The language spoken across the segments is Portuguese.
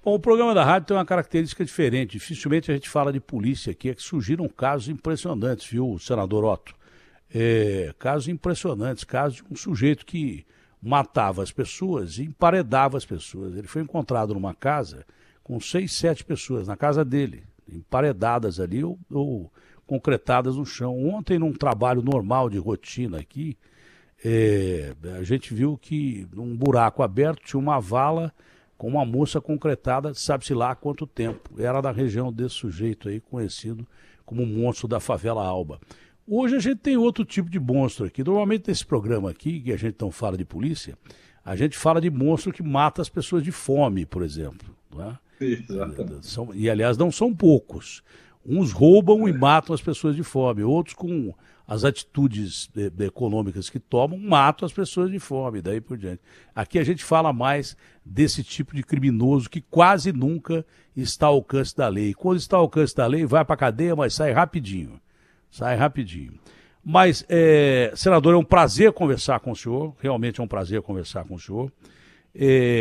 Bom, o programa da rádio tem uma característica diferente. Dificilmente a gente fala de polícia aqui, é que surgiram casos impressionantes, viu, senador Otto? Casos impressionantes, casos de um sujeito que matava as pessoas e emparedava as pessoas. Ele foi encontrado numa casa com 6, 7 pessoas, na casa dele, emparedadas ali ou concretadas no chão. Ontem, num trabalho normal de rotina aqui, a gente viu que num buraco aberto tinha uma vala com uma moça concretada, sabe-se lá há quanto tempo. Era da região desse sujeito aí, conhecido como o monstro da favela Alba. Hoje a gente tem outro tipo de monstro aqui. Normalmente nesse programa aqui, que a gente não fala de polícia, a gente fala de monstro que mata as pessoas de fome, por exemplo. Não é? Exatamente. E, aliás, não são poucos. Uns roubam e matam as pessoas de fome, outros, com as atitudes econômicas que tomam, matam as pessoas de fome, daí por diante. Aqui a gente fala mais desse tipo de criminoso que quase nunca está ao alcance da lei. Quando está ao alcance da lei, vai para a cadeia, mas sai rapidinho. Sai rapidinho. Mas, senador, é um prazer conversar com o senhor, realmente é um prazer conversar com o senhor.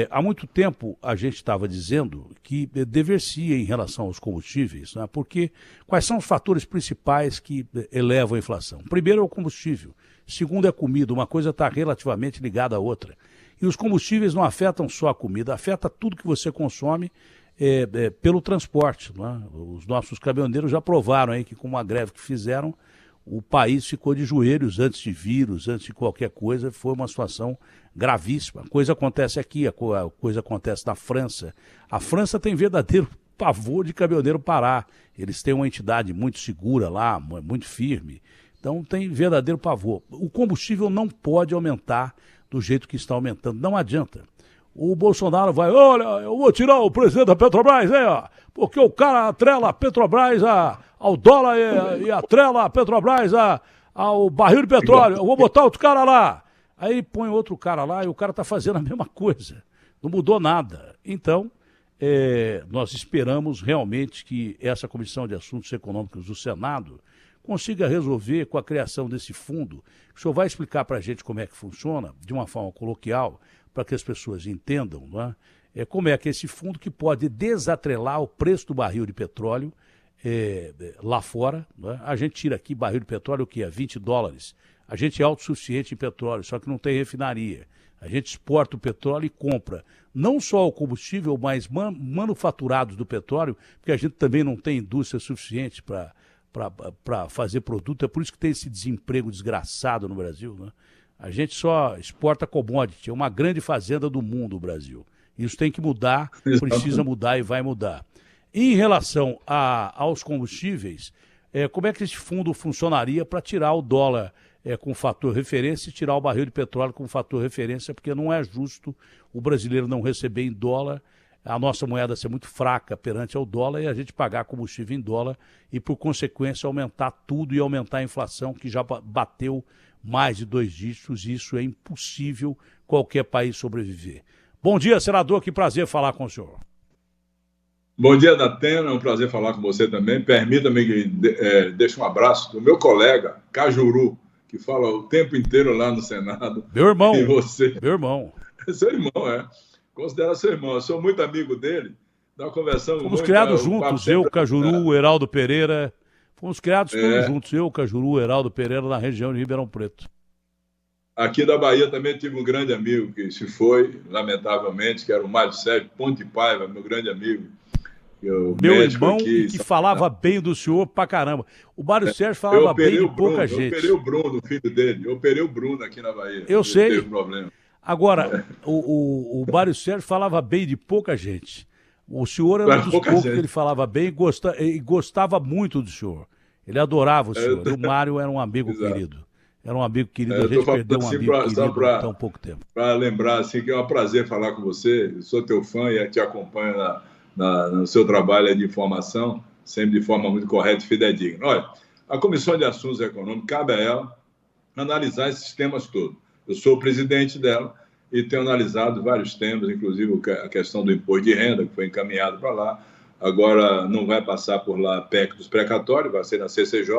Há muito tempo a gente estava dizendo que dever-se em relação aos combustíveis, né? Porque quais são os fatores principais que elevam a inflação? Primeiro é o combustível, segundo é a comida, uma coisa está relativamente ligada à outra. E os combustíveis não afetam só a comida, afeta tudo que você consome pelo transporte. Né? Os nossos caminhoneiros já provaram aí que com uma greve que fizeram, o país ficou de joelhos antes de vírus, antes de qualquer coisa, foi uma situação gravíssima. A coisa acontece aqui, a coisa acontece na França. A França tem verdadeiro pavor de caminhoneiro parar. Eles têm uma entidade muito segura lá, muito firme. Então tem verdadeiro pavor. O combustível não pode aumentar do jeito que está aumentando, não adianta. O Bolsonaro vai, olha, eu vou tirar o presidente da Petrobras, porque o cara atrela a Petrobras ao dólar e atrela a Petrobras ao barril de petróleo. Eu vou botar outro cara lá. Aí põe outro cara lá e o cara está fazendo a mesma coisa. Não mudou nada. Então, nós esperamos realmente que essa Comissão de Assuntos Econômicos do Senado consiga resolver com a criação desse fundo. O senhor vai explicar para a gente como é que funciona, de uma forma coloquial, para que as pessoas entendam, não é? Como é que esse fundo que pode desatrelar o preço do barril de petróleo lá fora. Não é? A gente tira aqui barril de petróleo o que é $20. A gente é autossuficiente em petróleo, só que não tem refinaria. A gente exporta o petróleo e compra não só o combustível, mas manufaturados do petróleo, porque a gente também não tem indústria suficiente para fazer produto. É por isso que tem esse desemprego desgraçado no Brasil, né? A gente só exporta commodity, é uma grande fazenda do mundo o Brasil. Isso tem que mudar, precisa mudar e vai mudar. Em relação aos combustíveis, como é que esse fundo funcionaria para tirar o dólar com fator referência e tirar o barril de petróleo com fator referência, porque não é justo o brasileiro não receber em dólar, a nossa moeda ser muito fraca perante ao dólar e a gente pagar combustível em dólar e, por consequência, aumentar tudo e aumentar a inflação, que já bateu mais de 2 dígitos, e isso é impossível qualquer país sobreviver. Bom dia, senador, que prazer falar com o senhor. Bom dia, Datena, é um prazer falar com você também. Permita-me que deixe um abraço do meu colega, Cajuru, que fala o tempo inteiro lá no Senado. Meu irmão. E você. Meu irmão. Seu irmão, considera seu irmão. Eu sou muito amigo dele, nós conversamos muito. Fomos criados juntos, eu, Cajuru, Heraldo Pereira. Fomos criados todos juntos, eu, Cajuru, Heraldo Pereira, na região de Ribeirão Preto. Aqui da Bahia também tive um grande amigo que se foi, lamentavelmente, que era o Mário Sérgio Ponte Paiva, meu grande amigo. Meu irmão, aqui, que falava bem do senhor pra caramba. O Mário Sérgio falava bem de pouca gente. Eu operei o Bruno, filho dele. Eu operei o Bruno aqui na Bahia. Eu sei. Teve problema. Agora, o Mário Sérgio falava bem de pouca gente. O senhor era um dos poucos que ele falava bem e gostava muito do senhor. Ele adorava o senhor. O Mário era um amigo querido. Era um amigo querido. A gente perdeu um amigo querido há tão pouco tempo. Para lembrar, assim, que é um prazer falar com você. Eu sou teu fã e te acompanho no seu trabalho de informação, sempre de forma muito correta e fidedigna. Olha, a Comissão de Assuntos Econômicos, cabe a ela analisar esses temas todos. Eu sou o presidente dela e tenho analisado vários temas, inclusive a questão do imposto de renda, que foi encaminhado para lá. Agora não vai passar por lá a PEC dos precatórios, vai ser na CCJ,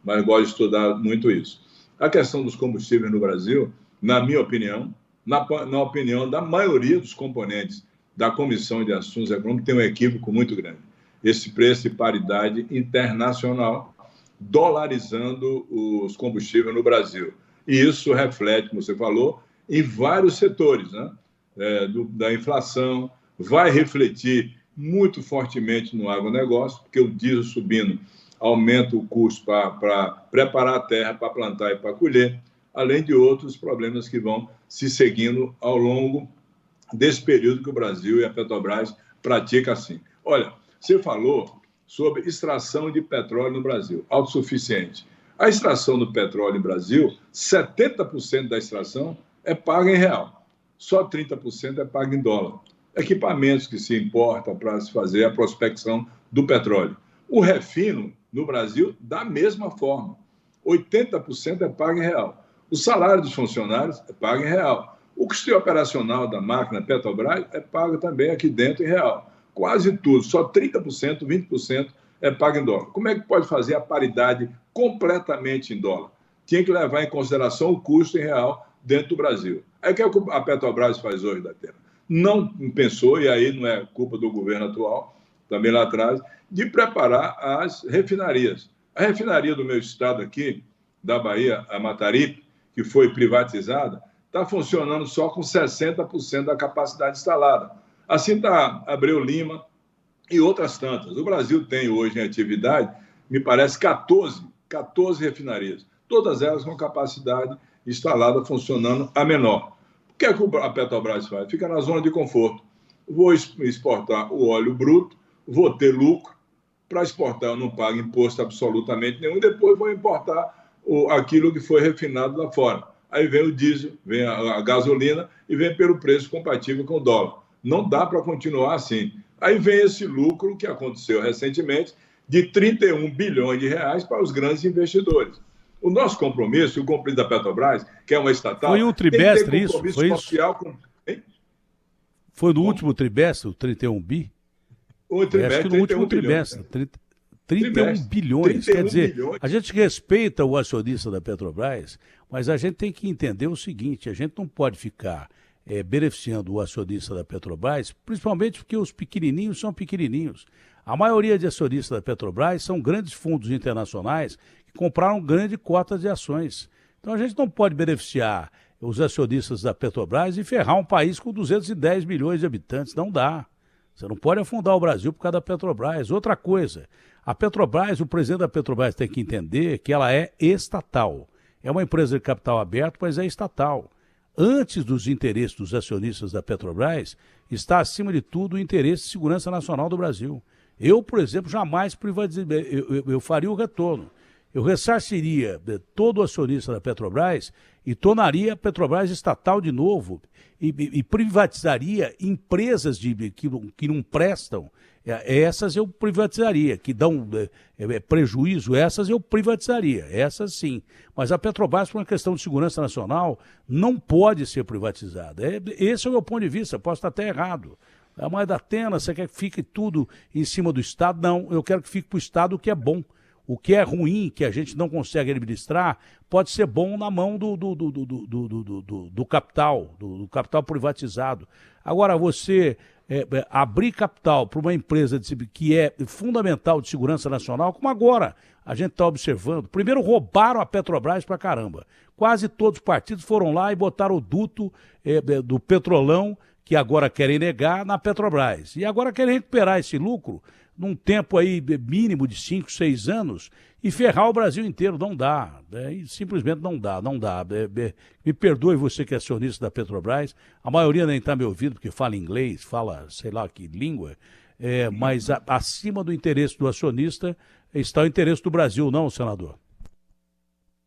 mas gosto de estudar muito isso. A questão dos combustíveis no Brasil, na minha opinião, na opinião da maioria dos componentes da Comissão de Assuntos Econômicos tem um equívoco muito grande. Esse preço de paridade internacional, dolarizando os combustíveis no Brasil. E isso reflete, como você falou, em vários setores, né? Da inflação, vai refletir muito fortemente no agronegócio, porque o diesel subindo aumenta o custo para preparar a terra, para plantar e para colher, além de outros problemas que vão se seguindo ao longo desse período que o Brasil e a Petrobras praticam assim. Olha, você falou sobre extração de petróleo no Brasil, autossuficiente. A extração do petróleo no Brasil, 70% da extração é paga em real, só 30% é paga em dólar. Equipamentos que se importam para se fazer a prospecção do petróleo. O refino, no Brasil, da mesma forma. 80% é pago em real. O salário dos funcionários é pago em real. O custeio operacional da máquina Petrobras é pago também aqui dentro em real. Quase tudo, só 30%, 20% é pago em dólar. Como é que pode fazer a paridade completamente em dólar? Tinha que levar em consideração o custo em real dentro do Brasil. Aí o que a Petrobras faz hoje, Datena? Não pensou, e aí não é culpa do governo atual, também lá atrás, de preparar as refinarias. A refinaria do meu estado aqui, da Bahia, a Mataripe, que foi privatizada, está funcionando só com 60% da capacidade instalada. Assim está Abreu Lima e outras tantas. O Brasil tem hoje em atividade, me parece, 14 refinarias, todas elas com capacidade instalada funcionando a menor. O que é que a Petrobras faz? Fica na zona de conforto. Vou exportar o óleo bruto, vou ter lucro. Para exportar, eu não pago imposto absolutamente nenhum, e depois vou importar aquilo que foi refinado lá fora. Aí vem o diesel, vem a gasolina e vem pelo preço compatível com o dólar. Não dá para continuar assim. Aí vem esse lucro que aconteceu recentemente de 31 bilhões de reais para os grandes investidores. O nosso compromisso, o compromisso da Petrobras, que é uma estatal... Foi um trimestre tem que ter isso? compromisso Foi social isso? Com... Foi no último trimestre, o 31 bi? O trimestre, acho que no último trimestre. 31 bilhões. 31 Quer dizer, bilhões. a gente respeita o acionista da Petrobras, mas a gente tem que entender o seguinte, a gente não pode ficar beneficiando o acionista da Petrobras, principalmente porque os pequenininhos são pequenininhos. A maioria de acionistas da Petrobras são grandes fundos internacionais que compraram grande cota de ações. Então a gente não pode beneficiar os acionistas da Petrobras e ferrar um país com 210 milhões de habitantes. Não dá. Você não pode afundar o Brasil por causa da Petrobras. Outra coisa, a Petrobras, o presidente da Petrobras tem que entender que ela é estatal. É uma empresa de capital aberto, mas é estatal. Antes dos interesses dos acionistas da Petrobras, está acima de tudo o interesse de segurança nacional do Brasil. Eu, por exemplo, jamais privatizaria, eu faria o retorno. Eu ressarciria todo o acionista da Petrobras e tornaria a Petrobras estatal de novo e privatizaria empresas que não prestam. Essas eu privatizaria, que dão prejuízo, essas eu privatizaria, essas sim. Mas a Petrobras, por uma questão de segurança nacional, não pode ser privatizada. Esse é o meu ponto de vista, posso estar até errado. Mas Datena, você quer que fique tudo em cima do Estado? Não, eu quero que fique para o Estado o que é bom. O que é ruim, que a gente não consegue administrar, pode ser bom na mão do capital, do capital privatizado. Agora, você abrir capital para uma empresa que é fundamental de segurança nacional, como agora a gente está observando. Primeiro roubaram a Petrobras para caramba. Quase todos os partidos foram lá e botaram o duto do Petrolão, que agora querem negar, na Petrobras. E agora querem recuperar esse lucro num tempo aí mínimo de 5, 6 anos e ferrar o Brasil inteiro. Não dá, simplesmente não dá. Me perdoe você que é acionista da Petrobras, a maioria nem está me ouvindo porque fala inglês, fala sei lá que língua, mas acima do interesse do acionista está o interesse do Brasil, não, senador?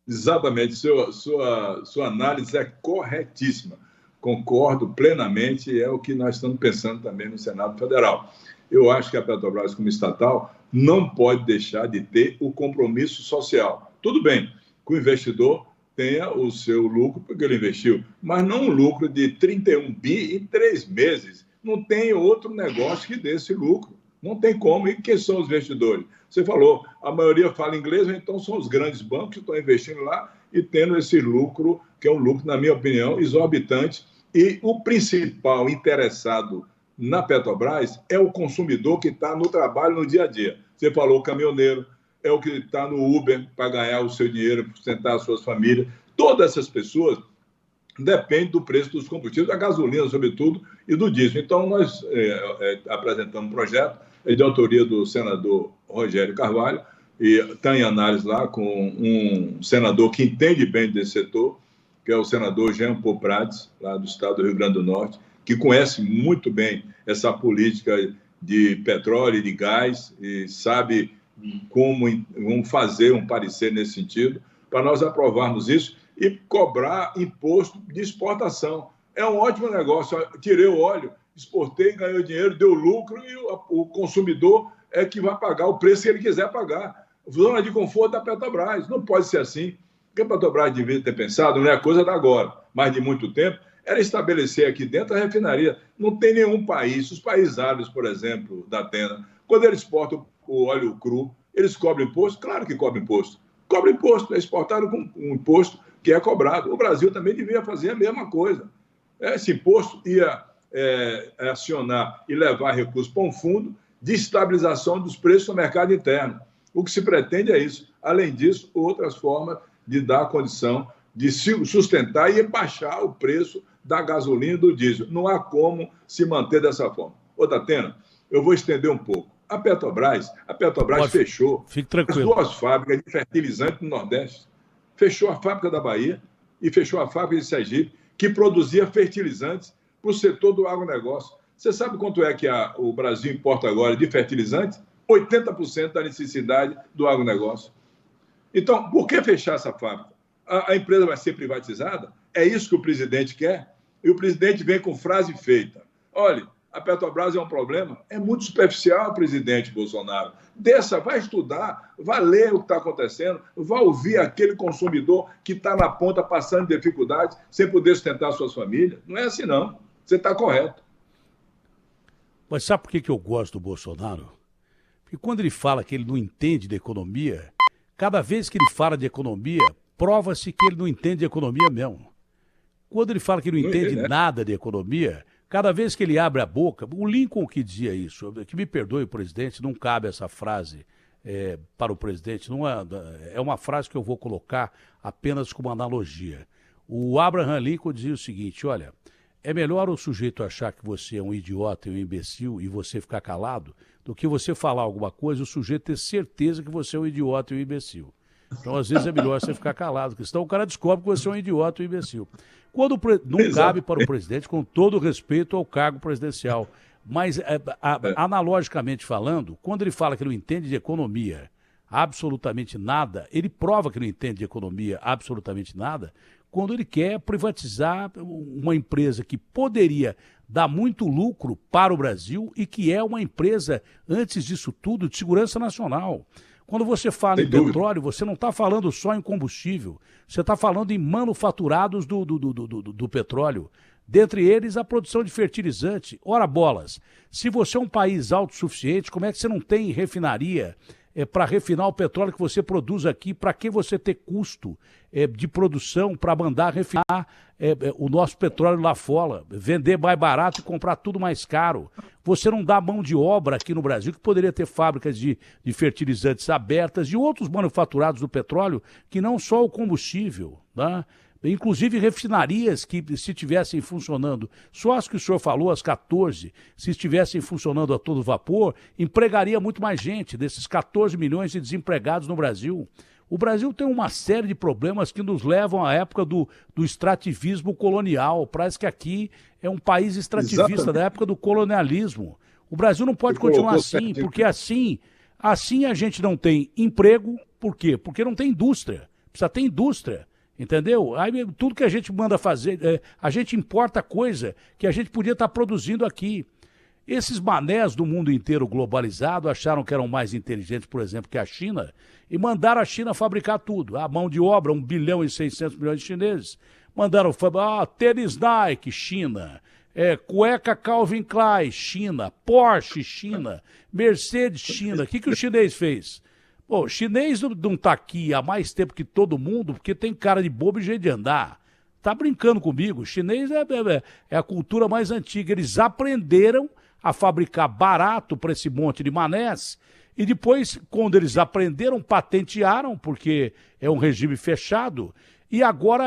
Exatamente, sua análise é corretíssima. Concordo plenamente, é o que nós estamos pensando também no Senado Federal. Eu acho que a Petrobras, como estatal, não pode deixar de ter o compromisso social. Tudo bem que o investidor tenha o seu lucro porque ele investiu, mas não um lucro de 31 bi em 3 meses. Não tem outro negócio que dê esse lucro. Não tem como. E quem são os investidores? Você falou, a maioria fala inglês, então são os grandes bancos que estão investindo lá e tendo esse lucro, que é um lucro, na minha opinião, exorbitante. E o principal interessado na Petrobras é o consumidor que está no trabalho no dia a dia. Você falou o caminhoneiro, é o que está no Uber para ganhar o seu dinheiro, para sustentar as suas famílias. Todas essas pessoas dependem do preço dos combustíveis, da gasolina, sobretudo, e do diesel. Então, nós apresentamos um projeto de autoria do senador Rogério Carvalho, e está em análise lá com um senador que entende bem desse setor, que é o senador Jean Paul Prats, lá do estado do Rio Grande do Norte, que conhece muito bem essa política de petróleo e de gás e sabe como fazer um parecer nesse sentido, para nós aprovarmos isso e cobrar imposto de exportação. É um ótimo negócio. Eu tirei o óleo, exportei, ganhei dinheiro, deu lucro e o consumidor é que vai pagar o preço que ele quiser pagar. Zona de conforto da Petrobras. Não pode ser assim. O que a Petrobras devia ter pensado, não é coisa da agora, mas de muito tempo, era estabelecer aqui dentro a refinaria. Não tem nenhum país, os países árabes, por exemplo, da Atena, quando eles exportam o óleo cru, eles cobram imposto? Claro que cobram imposto. Cobram imposto, é exportado com um imposto que é cobrado. O Brasil também devia fazer a mesma coisa. Esse imposto ia acionar e levar recursos para um fundo de estabilização dos preços no mercado interno. O que se pretende é isso. Além disso, outras formas de dar condição de se sustentar e baixar o preço da gasolina e do diesel. Não há como se manter dessa forma. Ô, Datena, eu vou estender um pouco. A Petrobras fechou as 2 fábricas de fertilizante no Nordeste. Fechou a fábrica da Bahia e fechou a fábrica de Sergipe, que produzia fertilizantes para o setor do agronegócio. Você sabe quanto é que o Brasil importa agora de fertilizantes? 80% da necessidade do agronegócio. Então, por que fechar essa fábrica? A empresa vai ser privatizada? É isso que o presidente quer? E o presidente vem com frase feita. Olha, a Petrobras é um problema? É muito superficial, presidente Bolsonaro. Vai estudar, vai ler o que está acontecendo, vai ouvir aquele consumidor que está na ponta passando dificuldades sem poder sustentar suas famílias. Não é assim, não. Você está correto. Mas sabe por que eu gosto do Bolsonaro? Porque quando ele fala que ele não entende de economia, cada vez que ele fala de economia, prova-se que ele não entende de economia mesmo. Quando ele fala que não entende nada de economia, cada vez que ele abre a boca, o Lincoln que dizia isso, que me perdoe o presidente, não cabe essa frase para o presidente, não é uma frase que eu vou colocar apenas como analogia. O Abraham Lincoln dizia o seguinte, olha, é melhor o sujeito achar que você é um idiota e um imbecil e você ficar calado, do que você falar alguma coisa e o sujeito ter certeza que você é um idiota e um imbecil. Então, às vezes, é melhor você ficar calado, porque senão o cara descobre que você é um idiota e um imbecil. Não cabe para o presidente, com todo respeito ao cargo presidencial, mas, analogicamente falando, quando ele fala que não entende de economia absolutamente nada, ele prova que não entende de economia absolutamente nada, quando ele quer privatizar uma empresa que poderia dar muito lucro para o Brasil e que é uma empresa, antes disso tudo, de segurança nacional. Quando você fala em petróleo, você não está falando só em combustível, você está falando em manufaturados do petróleo. Dentre eles, a produção de fertilizante. Ora bolas, se você é um país autossuficiente, como é que você não tem refinaria para refinar o petróleo que você produz aqui? Para que você ter custo de produção para mandar refinar o nosso petróleo lá fora, vender mais barato e comprar tudo mais caro? Você não dá mão de obra aqui no Brasil, que poderia ter fábricas de fertilizantes abertas e outros manufaturados do petróleo, que não só o combustível, né? Inclusive refinarias que, se estivessem funcionando, só as que o senhor falou, as 14, se estivessem funcionando a todo vapor, empregaria muito mais gente, desses 14 milhões de desempregados no Brasil. O Brasil tem uma série de problemas que nos levam à época do extrativismo colonial. Parece que aqui é um país extrativista da época do colonialismo. O Brasil não pode continuar assim, porque assim a gente não tem emprego. Por quê? Porque não tem indústria. Precisa ter indústria. Entendeu? Aí tudo que a gente manda fazer, a gente importa coisa que a gente podia estar produzindo aqui. Esses manés do mundo inteiro globalizado acharam que eram mais inteligentes, por exemplo, que a China, e mandaram a China fabricar tudo. A mão de obra, 1 bilhão e 600 milhões de chineses. Mandaram tênis Nike, China. Cueca Calvin Klein, China. Porsche, China. Mercedes, China. O que o chinês fez? Pô, o chinês não está aqui há mais tempo que todo mundo, porque tem cara de bobo e jeito de andar. Tá brincando comigo? O chinês é a cultura mais antiga. Eles aprenderam a fabricar barato para esse monte de manés, e depois, quando eles aprenderam, patentearam, porque é um regime fechado, e agora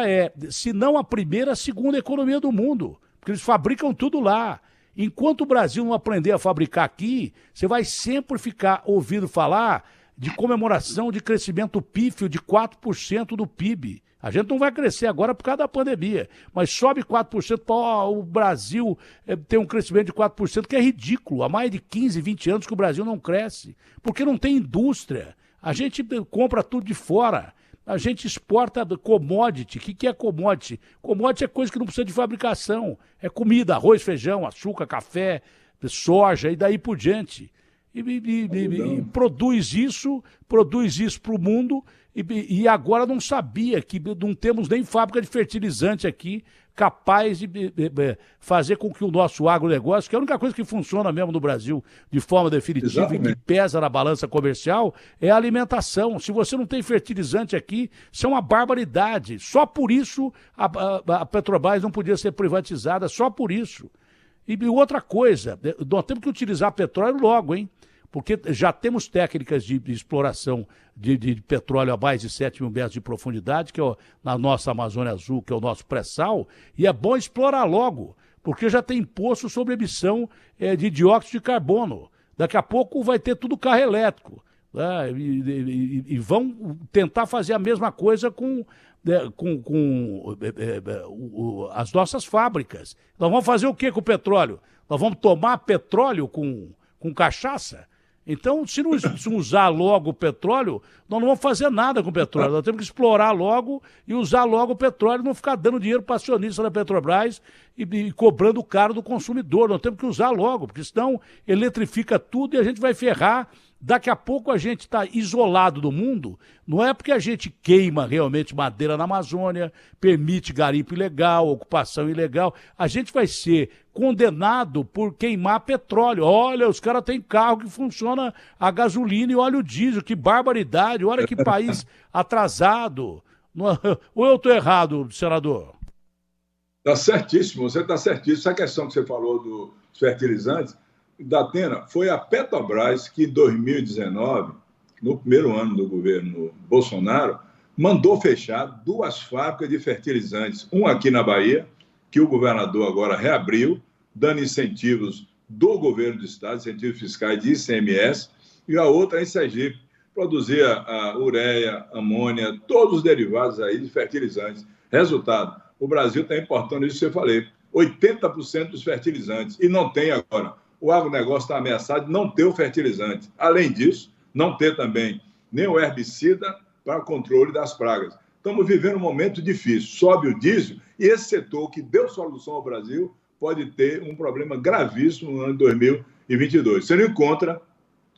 se não a primeira, a segunda economia do mundo, porque eles fabricam tudo lá. Enquanto o Brasil não aprender a fabricar aqui, você vai sempre ficar ouvindo falar de comemoração de crescimento pífio de 4% do PIB. A gente não vai crescer agora por causa da pandemia, mas sobe 4%, o Brasil tem um crescimento de 4%, que é ridículo. Há mais de 15, 20 anos que o Brasil não cresce, porque não tem indústria. A gente compra tudo de fora. A gente exporta commodity. O que é commodity? Commodity é coisa que não precisa de fabricação. É comida, arroz, feijão, açúcar, café, soja e daí por diante. E produz isso para o mundo e agora não sabia que não temos nem fábrica de fertilizante aqui capaz de fazer com que o nosso agronegócio, que é a única coisa que funciona mesmo no Brasil de forma definitiva Exatamente. E que pesa na balança comercial, é a alimentação. Se você não tem fertilizante aqui, isso é uma barbaridade. Só por isso a Petrobras não podia ser privatizada, só por isso. E outra coisa, nós temos que utilizar petróleo logo, hein? Porque já temos técnicas de exploração de petróleo a mais de 7 mil metros de profundidade, que é na nossa Amazônia Azul, que é o nosso pré-sal, e é bom explorar logo, porque já tem imposto sobre emissão de dióxido de carbono. Daqui a pouco vai ter tudo carro elétrico. Né? E vão tentar fazer a mesma coisa com as nossas fábricas. Nós vamos fazer o que com o petróleo? Nós vamos tomar petróleo com cachaça? Então, se não usar logo o petróleo, nós não vamos fazer nada com o petróleo. Nós temos que explorar logo e usar logo o petróleo, não ficar dando dinheiro para acionista da Petrobras e cobrando caro do consumidor. Nós temos que usar logo, porque senão eletrifica tudo e a gente vai ferrar. Daqui a pouco a gente está isolado do mundo, não é porque a gente queima realmente madeira na Amazônia, permite garimpo ilegal, ocupação ilegal, a gente vai ser condenado por queimar petróleo. Olha, os caras têm carro que funciona a gasolina e óleo diesel, que barbaridade, olha que país atrasado. Ou eu estou errado, senador? Está certíssimo, você está certíssimo. Essa questão que você falou dos fertilizantes, Datena, foi a Petrobras que, em 2019, no primeiro ano do governo Bolsonaro, mandou fechar 2 fábricas de fertilizantes. Uma aqui na Bahia, que o governador agora reabriu, dando incentivos do governo do estado, incentivos fiscais de ICMS, e a outra em Sergipe, produzia a ureia, amônia, todos os derivados aí de fertilizantes. Resultado, o Brasil está importando isso que eu falei, 80% dos fertilizantes, e não tem agora. O agronegócio está ameaçado de não ter o fertilizante. Além disso, não ter também nem o herbicida para controle das pragas. Estamos vivendo um momento difícil. Sobe o diesel e esse setor que deu solução ao Brasil pode ter um problema gravíssimo no ano de 2022. Você não encontra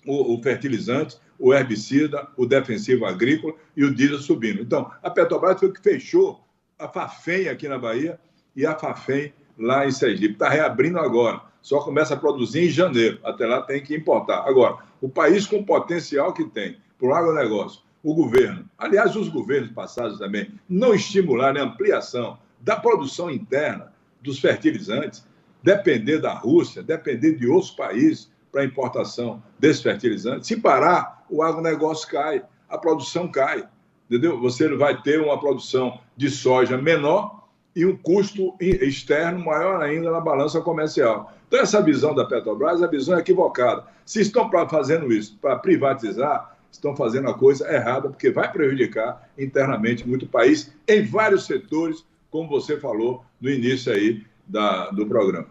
o fertilizante, o herbicida, o defensivo agrícola e o diesel subindo. Então, a Petrobras foi que fechou a Fafem aqui na Bahia e a Fafem lá em Sergipe. Está reabrindo agora. Só começa a produzir em janeiro. Até lá tem que importar. Agora, o país com o potencial que tem para o agronegócio, o governo, aliás, os governos passados também, não estimularem a ampliação da produção interna dos fertilizantes, depender da Rússia, depender de outros países para a importação desses fertilizantes. Se parar, o agronegócio cai, a produção cai. Entendeu? Você vai ter uma produção de soja menor e um custo externo maior ainda na balança comercial. Então, essa visão da Petrobras, a visão é equivocada. Se estão fazendo isso para privatizar, estão fazendo a coisa errada, porque vai prejudicar internamente muito o país, em vários setores, como você falou no início aí do programa.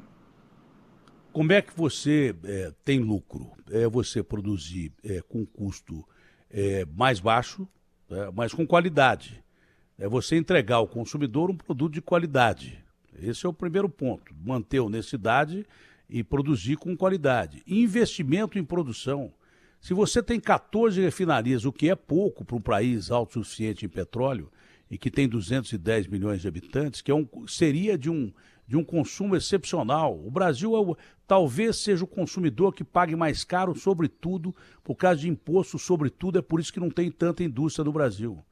Como é que você tem lucro? É você produzir com custo mais baixo, mas com qualidade. É você entregar ao consumidor um produto de qualidade. Esse é o primeiro ponto. Manter a honestidade e produzir com qualidade. Investimento em produção. Se você tem 14 refinarias, o que é pouco para um país autossuficiente em petróleo, e que tem 210 milhões de habitantes, que seria de um consumo excepcional. O Brasil talvez seja o consumidor que pague mais caro, sobretudo, por causa de imposto, sobretudo, é por isso que não tem tanta indústria no Brasil.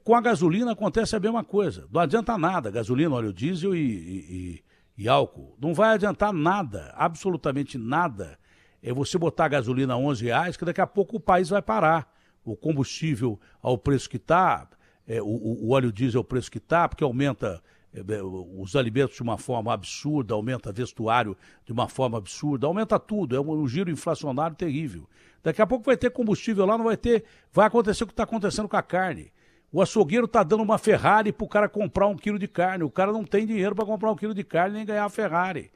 Com a gasolina acontece a mesma coisa. Não adianta nada, gasolina, óleo diesel e e álcool, não vai adiantar nada, absolutamente nada, é você botar a gasolina a R$ 11, que daqui a pouco o país vai parar. O combustível ao preço que está, o óleo diesel ao preço que está, porque aumenta os alimentos de uma forma absurda, aumenta vestuário de uma forma absurda, aumenta tudo, é um giro inflacionário terrível. Daqui a pouco vai ter combustível lá, não vai ter, vai acontecer o que está acontecendo com a carne. O açougueiro está dando uma Ferrari para o cara comprar 1 quilo de carne, o cara não tem dinheiro para comprar 1 quilo de carne nem ganhar a Ferrari.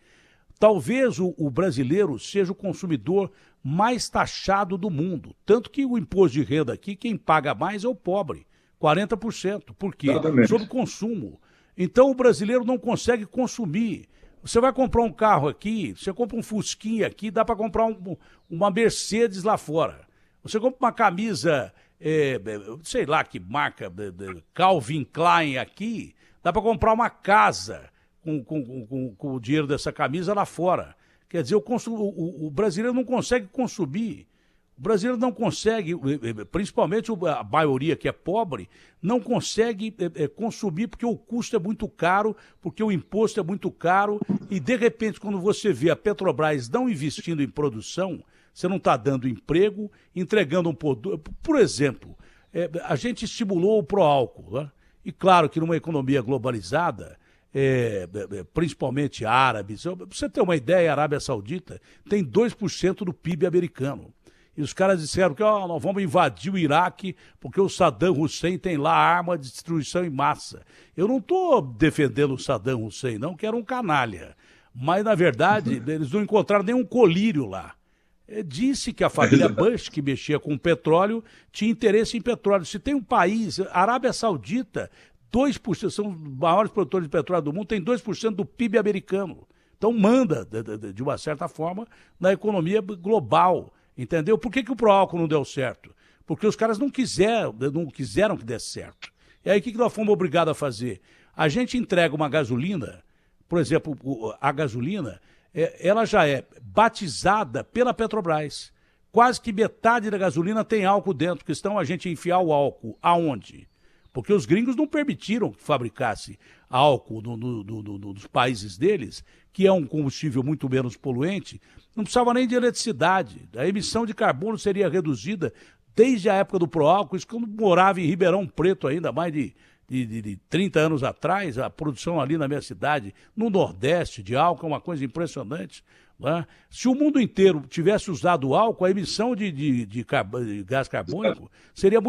Talvez o brasileiro seja o consumidor mais taxado do mundo, tanto que o imposto de renda aqui, quem paga mais é o pobre, 40%. Por quê? Exatamente. Sobre consumo. Então o brasileiro não consegue consumir. Você vai comprar um carro aqui, você compra um Fusquinha aqui, dá para comprar uma Mercedes lá fora. Você compra uma camisa, sei lá que marca, Calvin Klein aqui, dá para comprar uma casa com o dinheiro dessa camisa lá fora. Quer dizer, o brasileiro não consegue consumir. O brasileiro não consegue, principalmente a maioria que é pobre, não consegue consumir porque o custo é muito caro, porque o imposto é muito caro e, de repente, quando você vê a Petrobras não investindo em produção, você não está dando emprego, entregando um produto. Por exemplo, a gente estimulou o pró-álcool, né? E claro que numa economia globalizada, principalmente árabes, pra você ter uma ideia, a Arábia Saudita tem 2% do PIB americano. E os caras disseram que nós vamos invadir o Iraque porque o Saddam Hussein tem lá arma de destruição em massa. Eu não estou defendendo o Saddam Hussein, não, que era um canalha. Mas, na verdade, eles não encontraram nenhum colírio lá. Disse que a família Bush, que mexia com petróleo, tinha interesse em petróleo. Se tem um país, a Arábia Saudita, 2%, são os maiores produtores de petróleo do mundo, tem 2% do PIB americano. Então manda, de uma certa forma, na economia global. Entendeu? Por que o pró-álcool não deu certo? Porque os caras não quiseram que desse certo. E aí o que nós fomos obrigados a fazer? A gente entrega uma gasolina, por exemplo, a gasolina, ela já é batizada pela Petrobras. Quase que metade da gasolina tem álcool dentro, questão a gente enfiar o álcool aonde? Porque os gringos não permitiram que fabricasse álcool nos países deles, que é um combustível muito menos poluente, não precisava nem de eletricidade. A emissão de carbono seria reduzida desde a época do pró-álcool. Isso quando morava em Ribeirão Preto ainda, mais de 30 anos atrás, a produção ali na minha cidade, no Nordeste, de álcool, é uma coisa impressionante. Né? Se o mundo inteiro tivesse usado álcool, a emissão de gás carbônico seria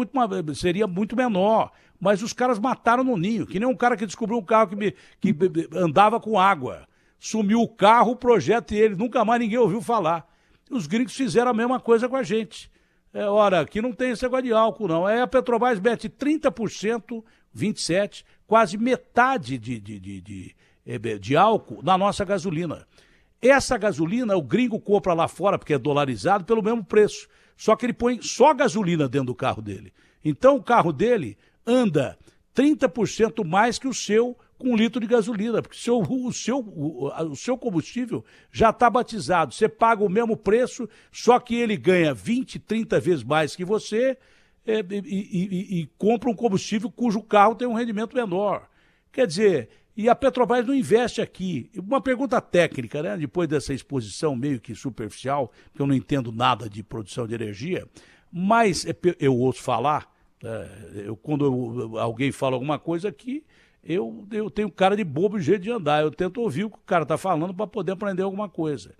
muito menor. Mas os caras mataram no ninho, que nem um cara que descobriu um carro que andava com água. Sumiu o carro, o projeto e ele, nunca mais ninguém ouviu falar. Os gringos fizeram a mesma coisa com a gente. Ora, aqui não tem esse negócio de álcool, não. A Petrobras mete 30%, 27%, quase metade de álcool na nossa gasolina. Essa gasolina, o gringo compra lá fora, porque é dolarizado, pelo mesmo preço. Só que ele põe só gasolina dentro do carro dele. Então o carro dele anda 30% mais que o seu com 1 litro de gasolina, porque o seu combustível já está batizado. Você paga o mesmo preço, só que ele ganha 20, 30 vezes mais que você e compra um combustível cujo carro tem um rendimento menor. Quer dizer, e a Petrobras não investe aqui. Uma pergunta técnica, né? Depois dessa exposição meio que superficial, que eu não entendo nada de produção de energia, mas eu ouço falar, quando alguém fala alguma coisa aqui, eu tenho cara de bobo e jeito de andar. Eu tento ouvir o que o cara está falando para poder aprender alguma coisa.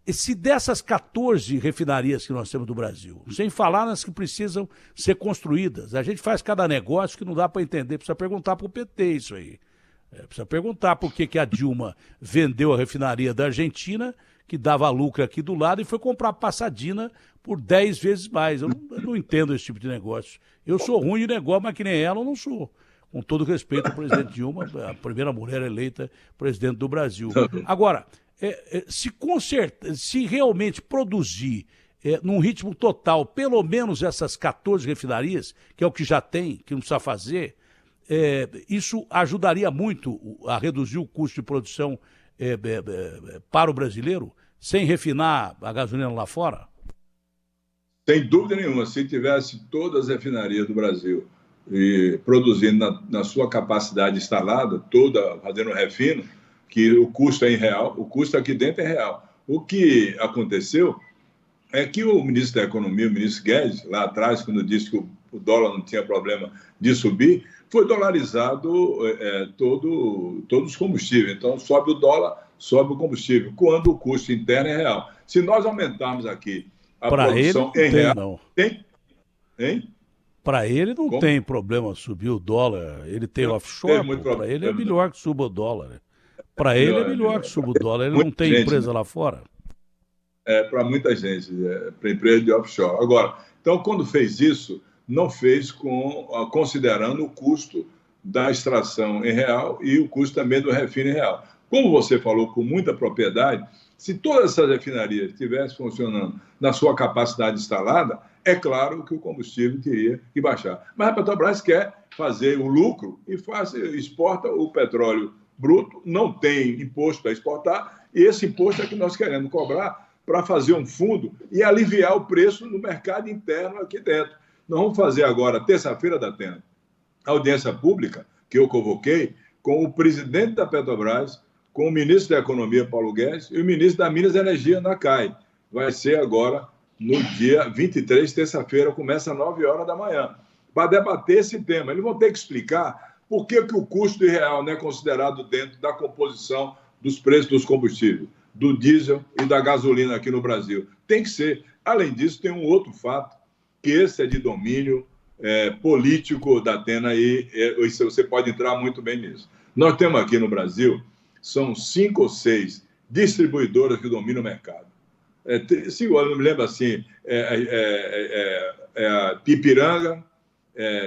E se dessas 14 refinarias que nós temos do Brasil, sem falar nas que precisam ser construídas, a gente faz cada negócio que não dá para entender, precisa perguntar para o PT isso aí. Precisa perguntar por que a Dilma vendeu a refinaria da Argentina, que dava lucro aqui do lado, e foi comprar Passadina por 10 vezes mais. Eu não entendo esse tipo de negócio. Eu sou ruim de negócio, mas que nem ela eu não sou. Com todo respeito ao presidente Dilma, a primeira mulher eleita presidente do Brasil. Agora, se realmente produzir num ritmo total, pelo menos essas 14 refinarias, que é o que já tem, que não precisa fazer, isso ajudaria muito a reduzir o custo de produção para o brasileiro, sem refinar a gasolina lá fora? Sem dúvida nenhuma. Se tivesse todas as refinarias do Brasil produzindo na sua capacidade instalada, toda fazendo refino, que o custo é em real, o custo aqui dentro é real. O que aconteceu é que o ministro da Economia, o ministro Guedes, lá atrás, quando disse que o dólar não tinha problema de subir, foi dolarizado todos os combustíveis. Então, sobe o dólar, sobe o combustível, quando o custo interno é real. Se nós aumentarmos aqui a produção em real... Não. Tem? Hein? Para ele não Como? tem problema subir o dólar. Ele tem offshore, para ele é melhor que suba o dólar. Para ele é melhor que suba o dólar. Ele não tem empresa lá fora. Para muita gente, para empresa de offshore. Agora, então, quando fez isso, não fez considerando o custo da extração em real e o custo também do refino em real. Como você falou com muita propriedade, se todas essas refinarias estivessem funcionando na sua capacidade instalada, é claro que o combustível teria que baixar. Mas a Petrobras quer fazer o lucro e exporta o petróleo bruto, não tem imposto para exportar, e esse imposto é que nós queremos cobrar para fazer um fundo e aliviar o preço no mercado interno aqui dentro. Nós vamos fazer agora, terça-feira da Atena, audiência pública, que eu convoquei, com o presidente da Petrobras, com o ministro da Economia, Paulo Guedes, e o ministro da Minas e Energia, Nakai. Vai ser agora no dia 23, terça-feira, começa às 9 horas da manhã, para debater esse tema. Eles vão ter que explicar por que o custo real não é considerado dentro da composição dos preços dos combustíveis, do diesel e da gasolina aqui no Brasil. Tem que ser. Além disso, tem um outro fato, que esse é de domínio político da Atena, e você pode entrar muito bem nisso. Nós temos aqui no Brasil, são 5 ou 6 distribuidoras que dominam o mercado. Eu não me lembro assim, Ipiranga,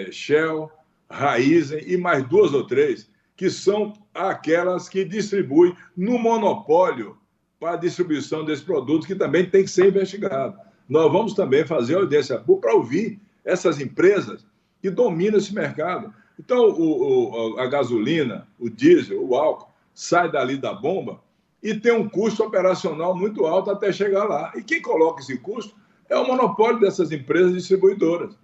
Shell, Raízen e mais 2 ou 3, que são aquelas que distribuem no monopólio para a distribuição desse produto, que também tem que ser investigado. Nós vamos também fazer audiência pública para ouvir essas empresas que dominam esse mercado. Então, a gasolina, o diesel, o álcool, sai dali da bomba e tem um custo operacional muito alto até chegar lá. E quem coloca esse custo é o monopólio dessas empresas distribuidoras.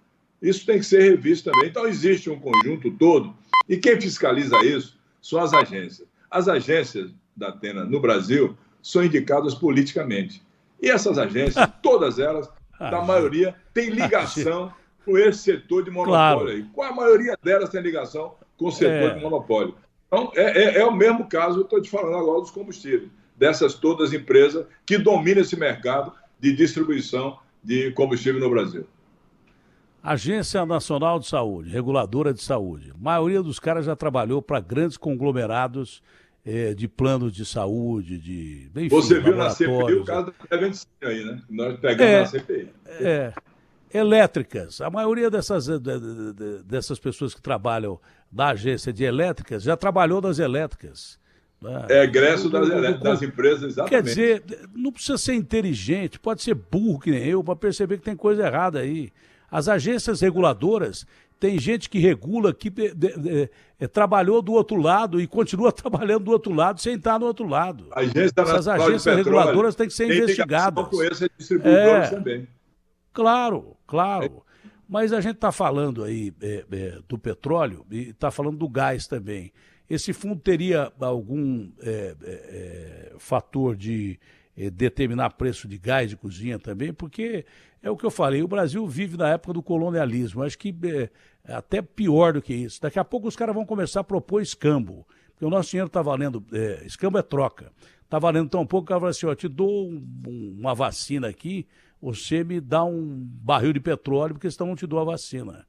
Isso tem que ser revisto também. Então, existe um conjunto todo, e quem fiscaliza isso são as agências. As agências da Atena no Brasil são indicadas politicamente. E essas agências, todas elas, da maioria, têm ligação com esse setor de monopólio. Claro. Qual a maioria delas tem ligação com o setor de monopólio? Então, é o mesmo caso, eu estou te falando agora dos combustíveis, dessas todas empresas que dominam esse mercado de distribuição de combustível no Brasil. Agência Nacional de Saúde, reguladora de saúde. A maioria dos caras já trabalhou para grandes conglomerados de planos de saúde, enfim, você viu na CPI o caso da Prevenção aí, né? Nós pegamos na CPI. Elétricas. A maioria dessas pessoas que trabalham da agência de elétricas já trabalhou nas elétricas. Egresso das empresas, exatamente. Quer dizer, não precisa ser inteligente, pode ser burro que nem eu, para perceber que tem coisa errada aí. As agências reguladoras, tem gente que regula, que trabalhou do outro lado e continua trabalhando do outro lado sem estar no outro lado. Essas agências reguladoras têm que ser investigadas. Com essas distribuidoras também. Claro. Mas a gente está falando aí do petróleo e está falando do gás também. Esse fundo teria algum fator de determinar preço de gás de cozinha também? Porque é o que eu falei, o Brasil vive na época do colonialismo. Acho que é até pior do que isso. Daqui a pouco os caras vão começar a propor escambo. Porque o nosso dinheiro está valendo, escambo é troca. Está valendo tão pouco que o cara fala assim, te dou uma vacina aqui, você me dá um barril de petróleo, porque senão não te dou a vacina.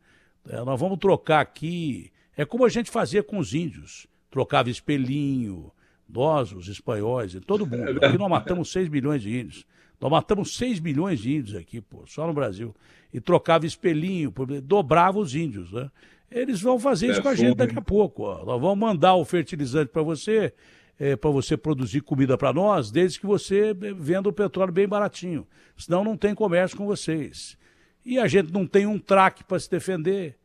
Nós vamos trocar aqui. É como a gente fazia com os índios. Trocava espelhinho, nós, os espanhóis, e todo mundo. Aqui nós matamos 6 milhões de índios. Nós matamos 6 milhões de índios aqui, só no Brasil. E trocava espelhinho, dobrava os índios, né? Eles vão fazer isso com a gente daqui a pouco. Nós vamos mandar o fertilizante para você produzir comida para nós, desde que você venda o petróleo bem baratinho. Senão não tem comércio com vocês. E a gente não tem um traque para se defender.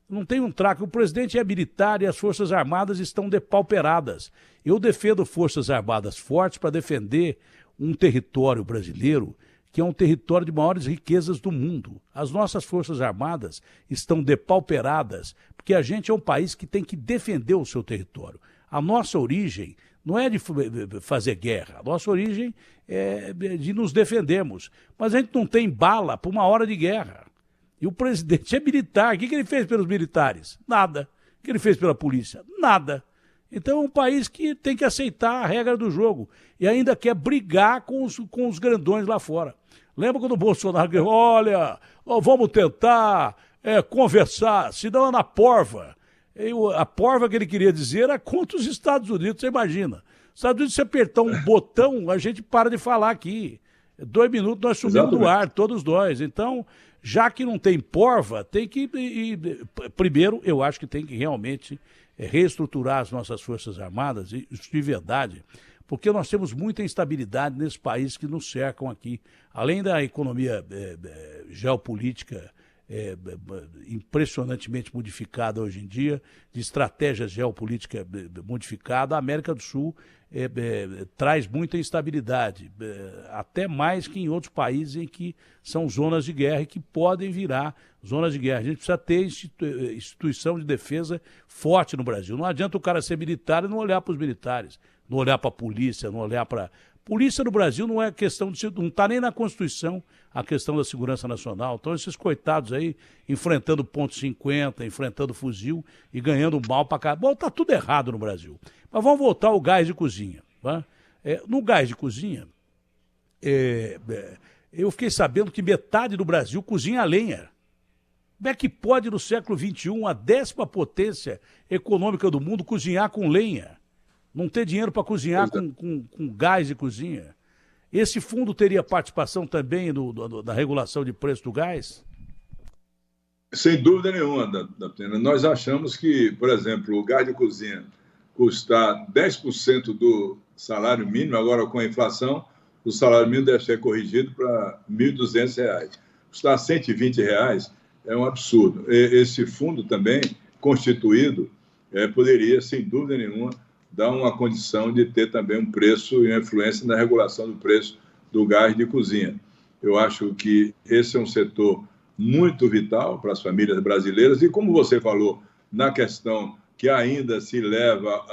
Não tem um traque. O presidente é militar e as Forças Armadas estão depauperadas. Eu defendo Forças Armadas fortes para defender um território brasileiro que é um território de maiores riquezas do mundo. As nossas Forças Armadas estão depauperadas porque a gente é um país que tem que defender o seu território. A nossa origem não é de fazer guerra. A nossa origem é de nos defendermos. Mas a gente não tem bala para uma hora de guerra. E o presidente é militar. O que ele fez pelos militares? Nada. O que ele fez pela polícia? Nada. Então é um país que tem que aceitar a regra do jogo e ainda quer brigar com os grandões lá fora. Lembra quando o Bolsonaro disse, olha, vamos tentar conversar, senão é na porva. A porva que ele queria dizer era contra os Estados Unidos, você imagina. Os Estados Unidos, se apertar um botão, a gente para de falar aqui. 2 minutos nós sumimos do ar, todos nós. Então, já que não tem porva, tem que... Primeiro, eu acho que tem que realmente reestruturar as nossas Forças Armadas, isso de verdade, porque nós temos muita instabilidade nesse país que nos cercam aqui. Além da economia geopolítica impressionantemente modificada hoje em dia, de estratégia geopolítica modificada, a América do Sul traz muita instabilidade, até mais que em outros países em que são zonas de guerra e que podem virar zonas de guerra. A gente precisa ter instituição de defesa forte no Brasil. Não adianta o cara ser militar e não olhar para os militares, não olhar para a polícia, não olhar para... Polícia no Brasil não é questão de... Não está nem na Constituição a questão da segurança nacional. Então esses coitados aí enfrentando ponto .50, enfrentando fuzil e ganhando mal para cá. Bom, está tudo errado no Brasil. Mas vamos voltar ao gás de cozinha. Tá? No gás de cozinha, eu fiquei sabendo que metade do Brasil cozinha a lenha. Como é que pode, no século XXI, a 10ª potência econômica do mundo cozinhar com lenha? Não ter dinheiro para cozinhar com gás de cozinha? Esse fundo teria participação também na regulação de preço do gás? Sem dúvida nenhuma, Datena. Nós achamos que, por exemplo, o gás de cozinha custar 10% do salário mínimo, agora com a inflação, o salário mínimo deve ser corrigido para R$ 1.200. Custar R$ 120 é um absurdo. Esse fundo também, constituído, poderia, sem dúvida nenhuma, dar uma condição de ter também um preço e uma influência na regulação do preço do gás de cozinha. Eu acho que esse é um setor muito vital para as famílias brasileiras e, como você falou, na questão que ainda se leva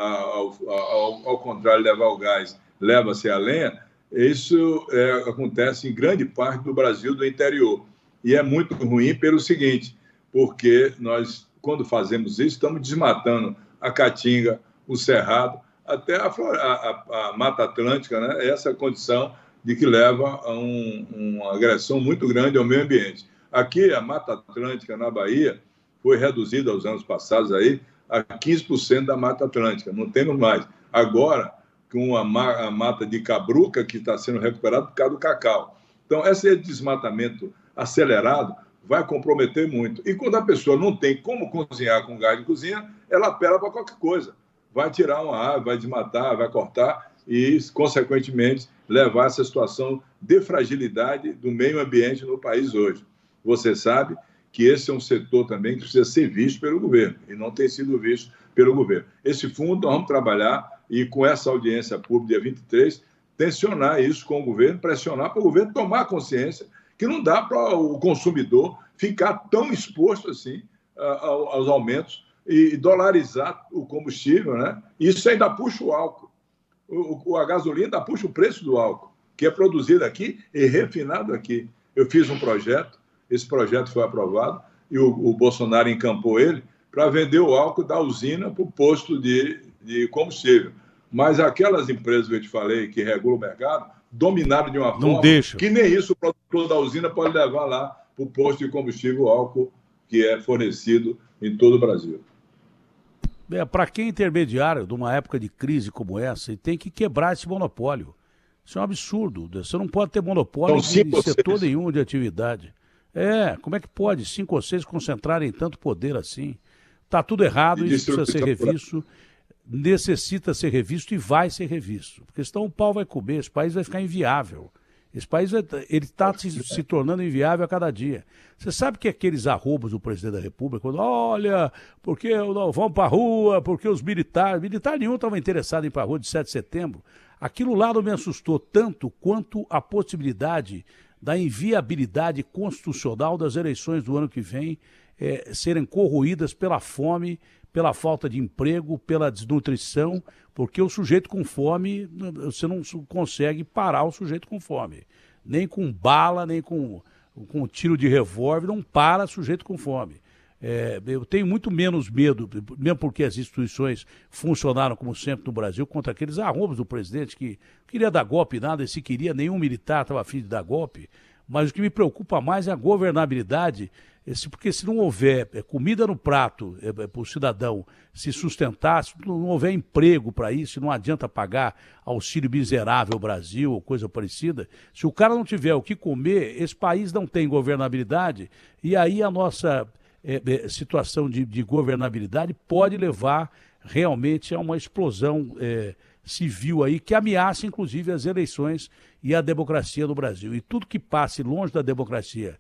ao contrário de levar o gás, leva-se a lenha, isso acontece em grande parte do Brasil do interior. E é muito ruim pelo seguinte, porque nós, quando fazemos isso, estamos desmatando a caatinga, o cerrado, até a Mata Atlântica, né? Essa condição de que leva a uma agressão muito grande ao meio ambiente. Aqui, a Mata Atlântica, na Bahia, foi reduzida aos anos passados aí, a 15% da Mata Atlântica, não temos mais. Agora, com a mata de cabruca, que está sendo recuperada por causa do cacau. Então, esse desmatamento acelerado vai comprometer muito. E quando a pessoa não tem como cozinhar com gás de cozinha, ela apela para qualquer coisa. Vai tirar uma árvore, vai desmatar, vai cortar e, consequentemente, levar a essa situação de fragilidade do meio ambiente no país hoje. Você sabe que esse é um setor também que precisa ser visto pelo governo e não tem sido visto pelo governo. Esse fundo, nós vamos trabalhar e, com essa audiência pública, dia 23, tensionar isso com o governo, pressionar para o governo tomar consciência que não dá para o consumidor ficar tão exposto assim aos aumentos e dolarizar o combustível, né? Isso ainda puxa o álcool. A gasolina ainda puxa o preço do álcool, que é produzido aqui e refinado aqui. Eu fiz um projeto, esse projeto foi aprovado e o Bolsonaro encampou ele para vender o álcool da usina para o posto de combustível. Mas aquelas empresas que eu te falei que regulam o mercado dominaram de uma forma que nem isso o produtor da usina pode levar lá para o posto de combustível o álcool que é fornecido em todo o Brasil. Para quem é intermediário de uma época de crise como essa, tem que quebrar esse monopólio. Isso é um absurdo. Você não pode ter monopólio em setor nenhum de atividade. Como é que pode 5 ou 6 concentrarem tanto poder assim? Está tudo errado, isso precisa ser revisto, necessita ser revisto e vai ser revisto. Porque senão o pau vai comer, esse país vai ficar inviável. Esse país está se tornando inviável a cada dia. Você sabe que aqueles arrobos do presidente da República, quando, olha, porque não vão para a rua, porque os militares nenhum estava interessado em ir para a rua de 7 de setembro, aquilo lá não me assustou tanto quanto a possibilidade da inviabilidade constitucional das eleições do ano que vem serem corroídas pela fome, pela falta de emprego, pela desnutrição, porque o sujeito com fome, você não consegue parar o sujeito com fome. Nem com bala, nem com tiro de revólver, não para sujeito com fome. Eu tenho muito menos medo, mesmo porque as instituições funcionaram como sempre no Brasil, contra aqueles arrombos do presidente que queria dar golpe nada, e se queria, nenhum militar estava a fim de dar golpe. Mas o que me preocupa mais é a governabilidade, porque se não houver comida no prato para o cidadão se sustentar, se não houver emprego para isso, não adianta pagar auxílio miserável ao Brasil ou coisa parecida, se o cara não tiver o que comer, esse país não tem governabilidade, e aí a nossa situação de governabilidade pode levar realmente a uma explosão civil aí que ameaça inclusive as eleições e a democracia no Brasil. E tudo que passe longe da democracia,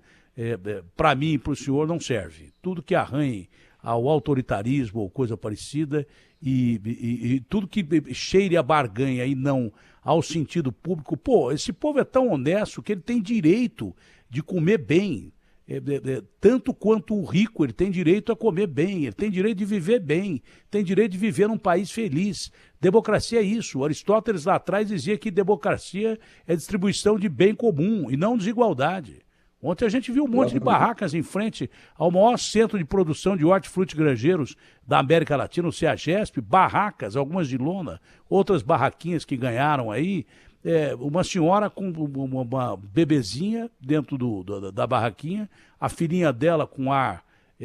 para mim e para o senhor, não serve. Tudo que arranhe ao autoritarismo ou coisa parecida e tudo que cheire a barganha e não ao sentido público. Pô, esse povo é tão honesto que ele tem direito de comer bem. Tanto quanto o rico, ele tem direito a comer bem, ele tem direito de viver bem, tem direito de viver num país feliz. Democracia é isso. O Aristóteles lá atrás dizia que democracia é distribuição de bem comum e não desigualdade. Ontem a gente viu um monte de barracas em frente ao maior centro de produção de hortifruti grangeiros da América Latina, o CEAGESP, barracas, algumas de lona, outras barraquinhas que ganharam aí. Uma senhora com uma bebezinha dentro da barraquinha, a filhinha dela com ar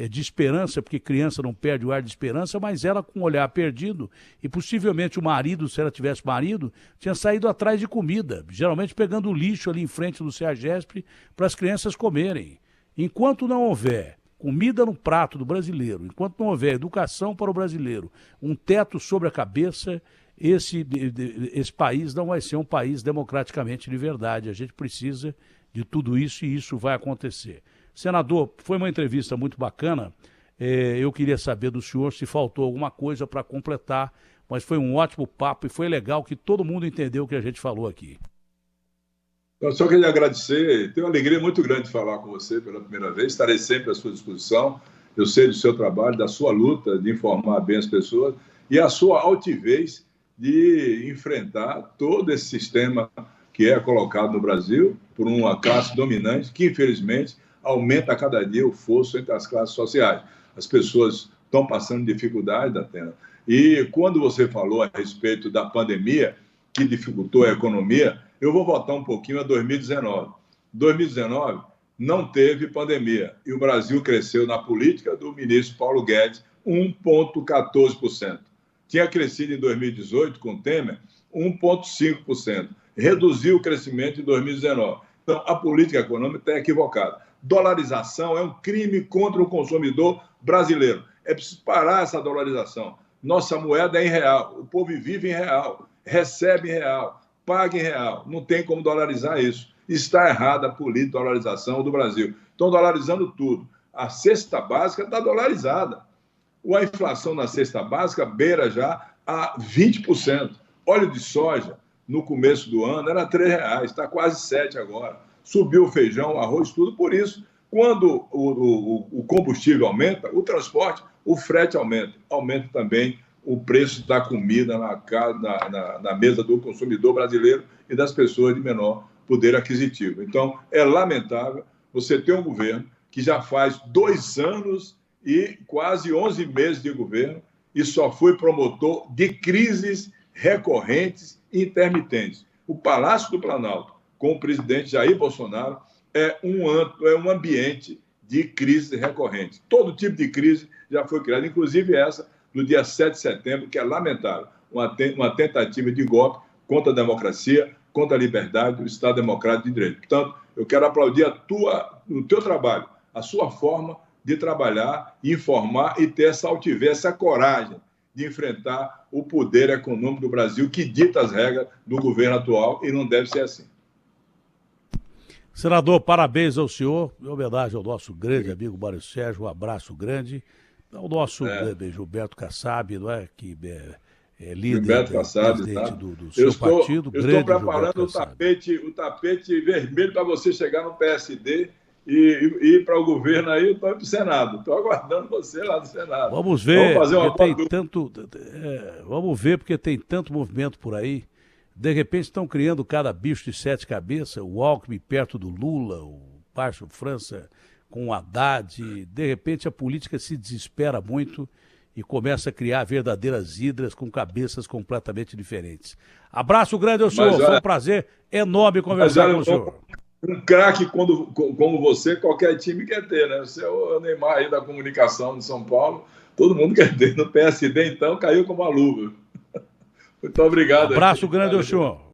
de esperança, porque criança não perde o ar de esperança, mas ela com o olhar perdido, e possivelmente o marido, se ela tivesse marido, tinha saído atrás de comida, geralmente pegando o lixo ali em frente do CEAGESP para as crianças comerem. Enquanto não houver comida no prato do brasileiro, enquanto não houver educação para o brasileiro, um teto sobre a cabeça, esse país não vai ser um país democraticamente de verdade. A gente precisa de tudo isso e isso vai acontecer. Senador, foi uma entrevista muito bacana. Eu queria saber do senhor se faltou alguma coisa para completar, mas foi um ótimo papo e foi legal que todo mundo entendeu o que a gente falou aqui. Eu só queria agradecer, tenho uma alegria muito grande de falar com você pela primeira vez, estarei sempre à sua disposição. Eu sei do seu trabalho, da sua luta de informar bem as pessoas e a sua altivez de enfrentar todo esse sistema que é colocado no Brasil por uma classe dominante que, infelizmente, aumenta a cada dia o fosso entre as classes sociais. As pessoas estão passando dificuldade, Atena. E quando você falou a respeito da pandemia, que dificultou a economia, eu vou voltar um pouquinho a 2019. 2019 não teve pandemia e o Brasil cresceu na política do ministro Paulo Guedes 1,14%. Tinha crescido em 2018, com Temer, 1,5%. Reduziu o crescimento em 2019. Então, a política econômica está equivocada. Dolarização é um crime contra o consumidor brasileiro. É preciso parar essa dolarização. Nossa moeda é em real. O povo vive em real, recebe em real, paga em real. Não tem como dolarizar isso. Está errada a política de dolarização do Brasil. Estão dolarizando tudo. A cesta básica está dolarizada. A inflação na cesta básica beira já a 20%. Óleo de soja, no começo do ano, era R$3, está quase 7 agora. Subiu o feijão, o arroz, tudo. Por isso, quando o combustível aumenta, o transporte, o frete aumenta. Aumenta também o preço da comida na mesa do consumidor brasileiro e das pessoas de menor poder aquisitivo. Então, é lamentável você ter um governo que já faz 2 anos e quase 11 meses de governo e só foi promotor de crises recorrentes e intermitentes. O Palácio do Planalto, com o presidente Jair Bolsonaro, é um ambiente de crises recorrentes. Todo tipo de crise já foi criada, inclusive essa no dia 7 de setembro, que é lamentável, uma tentativa de golpe contra a democracia, contra a liberdade, o Estado Democrático de Direito. Portanto, eu quero aplaudir o teu trabalho, a sua forma de trabalhar, informar e ter essa altivez, essa coragem de enfrentar o poder econômico do Brasil que dita as regras do governo atual e não deve ser assim. Senador, parabéns ao senhor, em homenagem ao nosso grande amigo Mário Sérgio, um abraço grande, ao nosso Gilberto Kassab, não é? Que líder, Gilberto Kassab, presidente tá? do seu partido, eu grande estou preparando o tapete vermelho para você chegar no PSD e ir para o governo aí, eu estou para o Senado. Estou aguardando você lá no Senado. Vamos Vamos ver, fazer uma porque tem boa tanto. Vamos ver, porque tem tanto movimento por aí. De repente estão criando cada bicho de 7 cabeças, o Alckmin perto do Lula, o Márcio França com o Haddad. De repente a política se desespera muito e começa a criar verdadeiras hidras com cabeças completamente diferentes. Abraço grande ao senhor, foi um prazer enorme conversar com o senhor. Um craque como você, qualquer time quer ter, né? Você é o Neymar aí da comunicação de São Paulo, todo mundo quer ter. No PSD, então, caiu como uma luva. Muito obrigado. Abraço grande ao senhor.